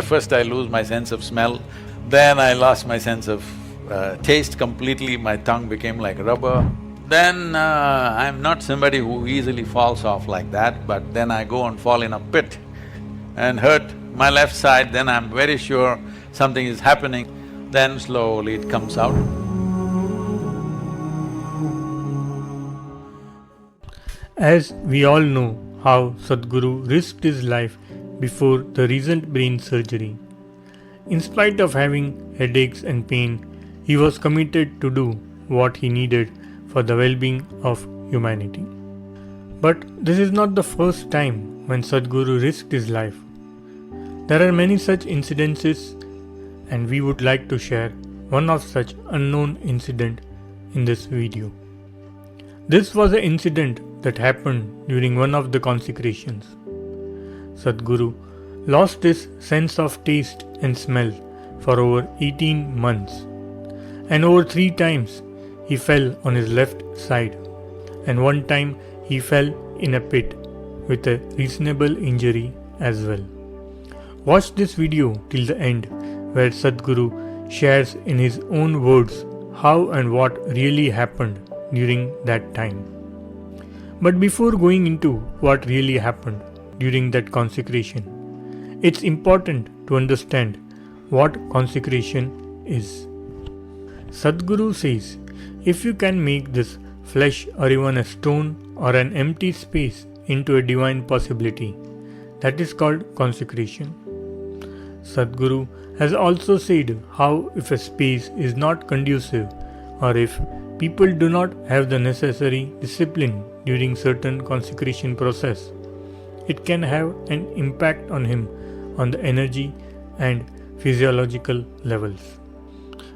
First I lose my sense of smell, then I lost my sense of taste completely, my tongue became like rubber. Then I'm not somebody who easily falls off like that, but then I go and fall in a pit and hurt my left side, then I'm very sure something is happening, then slowly it comes out. As we all know how Sadhguru risked his life before the recent brain surgery. In spite of having headaches and pain, he was committed to do what he needed for the well-being of humanity. But this is not the first time when Sadhguru risked his life. There are many such incidences, and we would like to share one of such unknown incident in this video. This was an incident that happened during one of the consecrations. Sadhguru lost his sense of taste and smell for over 18 months, and over 3 times he fell on his left side, and one time he fell in a pit with a reasonable injury as well. Watch this video till the end, where Sadhguru shares in his own words how and what really happened during that time. But before going into what really happened during that consecration, it's important to understand what consecration is. Sadhguru says, if you can make this flesh or even a stone or an empty space into a divine possibility, that is called consecration. Sadhguru has also said how if a space is not conducive or if people do not have the necessary discipline during certain consecration process, it can have an impact on him on the energy and physiological levels.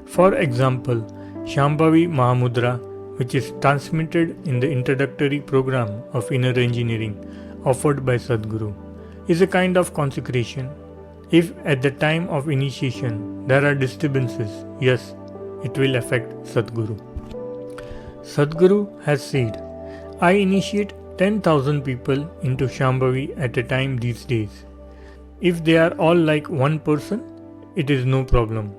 For example, Shambhavi Mahamudra, which is transmitted in the introductory program of inner engineering offered by Sadhguru, is a kind of consecration. If at the time of initiation there are disturbances, yes, it will affect Sadhguru. Sadhguru has said, I initiate 10,000 people into Shambhavi at a time these days. If they are all like one person, it is no problem.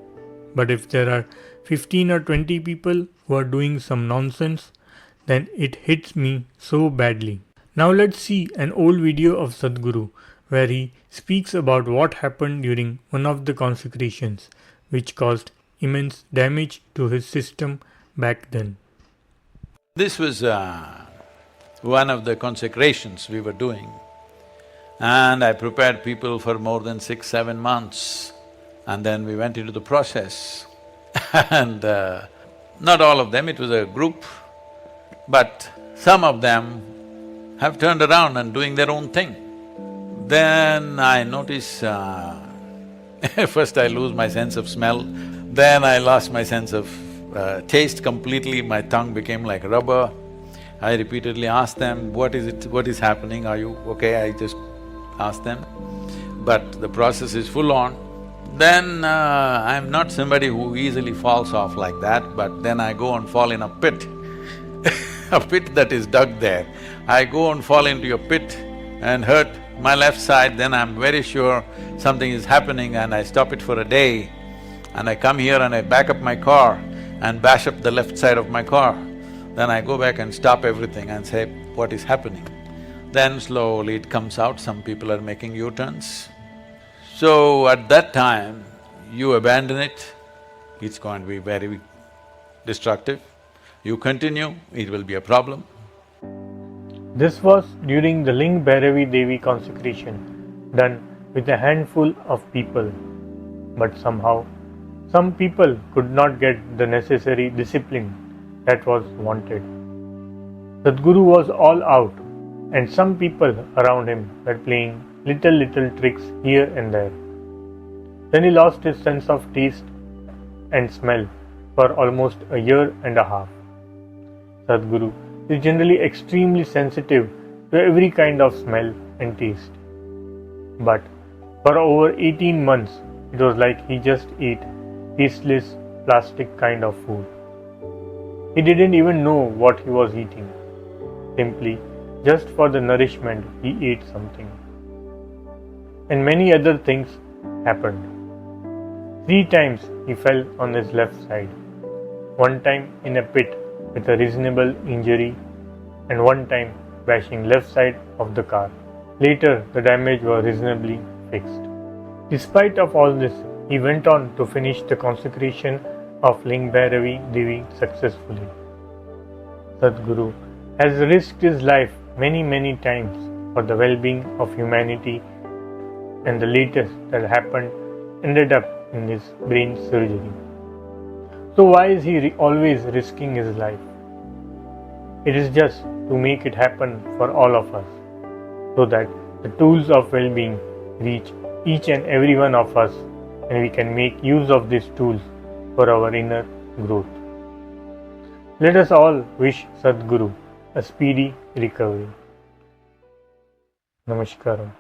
But if there are 15 or 20 people who are doing some nonsense, then it hits me so badly. Now let's see an old video of Sadhguru where he speaks about what happened during one of the consecrations which caused immense damage to his system back then. This was one of the consecrations we were doing, and I prepared people for more than 6-7 months, and then we went into the process. And not all of them, it was a group, but some of them have turned around and doing their own thing. Then I notice first I lose my sense of smell, then I lost my sense of taste completely, my tongue became like rubber. I repeatedly asked them, what is happening, are you okay? I just asked them, but the process is full on. Then I'm not somebody who easily falls off like that, but then I go and fall in a pit a pit that is dug there. I go and fall into a pit and hurt my left side, then I'm very sure something is happening, and I stop it for a day. And I come here and I back up my car and bash up the left side of my car. Then I go back and stop everything and say, what is happening? Then slowly it comes out, some people are making U-turns. So at that time, you abandon it, it's going to be very destructive. You continue, it will be a problem. This was during the Ling Bhairavi Devi consecration, done with a handful of people. But somehow, some people could not get the necessary discipline that was wanted. Sadhguru was all out, and some people around him were playing little tricks here and there. Then he lost his sense of taste and smell for almost a year and a half. Sadhguru is generally extremely sensitive to every kind of smell and taste. But for over 18 months, it was like he just ate tasteless plastic kind of food. He didn't even know what he was eating. Simply, just for the nourishment, he ate something. And many other things happened. 3 times he fell on his left side, one time in a pit with a reasonable injury, and one time bashing left side of the car. Later, the damage was reasonably fixed. Despite of all this, he went on to finish the consecration of Lingabhairavi Devi successfully. Sadhguru has risked his life many times for the well-being of humanity, and the latest that happened ended up in his brain surgery. So why is he always risking his life? It is just to make it happen for all of us, so that the tools of well-being reach each and every one of us, and we can make use of these tools for our inner growth. Let us all wish Sadhguru a speedy recovery. Namaskaram.